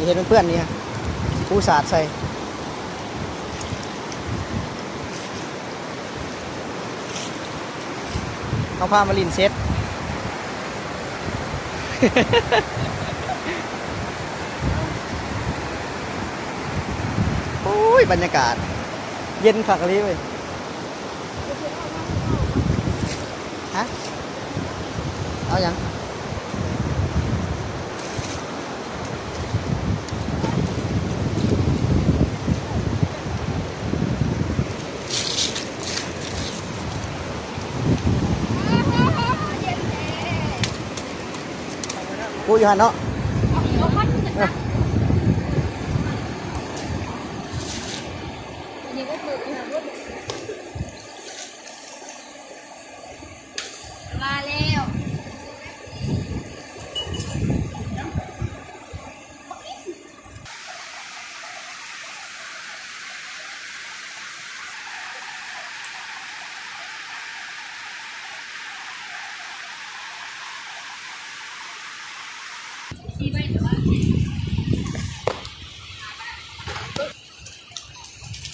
เห็นเพื่อนๆนี่ผู้สาดใส่เขาพามาลินเซ็ต โอ้ยบรรยากาศเย็นคักเลยเว้ยฮะเอาอย่างกูอยู่หันเนาะมาแล้ว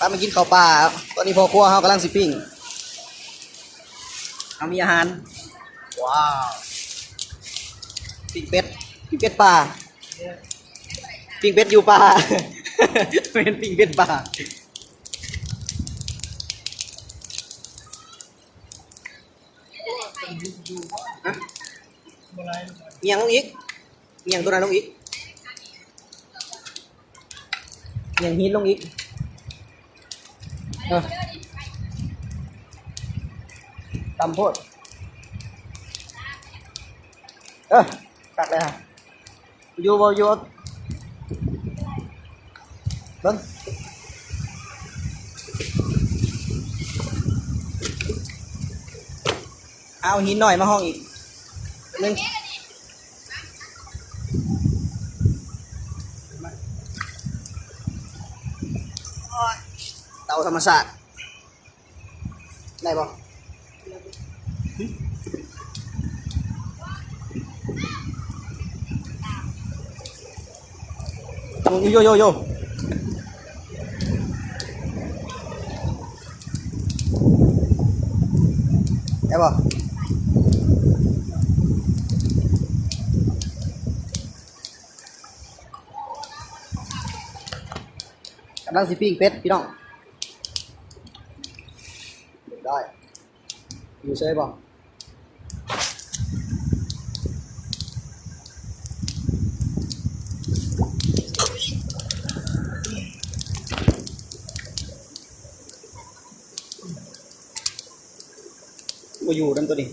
พามากินข้าวปลาตอนนี้พ่อครัวเขากำลังสิปิ้งเอามีอาหารว้าวปิ้งเป็ดปลาปิ้งเป็ดอยู่ปลา เป็นปิ้งเป็ดปลาเมียงลงอีกเมียงตัวนั้นลงอีกเมียงหินลงอีกตำโพดตักเลยฮะอยู่บ่อยู่เบิ้งเอาหินหน่อยมาห้องอีกนึงเตาธรรมศาสตร์ได้ป่ะโยโยโยได้ป่ะกำลังสิปิ้งเป็ดพี่น้องได้อยู่เฉยป่ะมาอยู่นั่นตัวนี้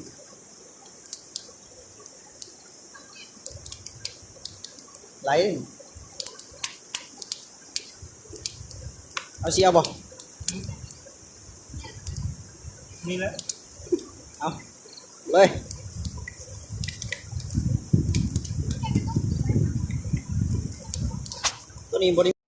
ไหลเอาเสียบ่นี่แหละเอาเลยตัวนี้บริ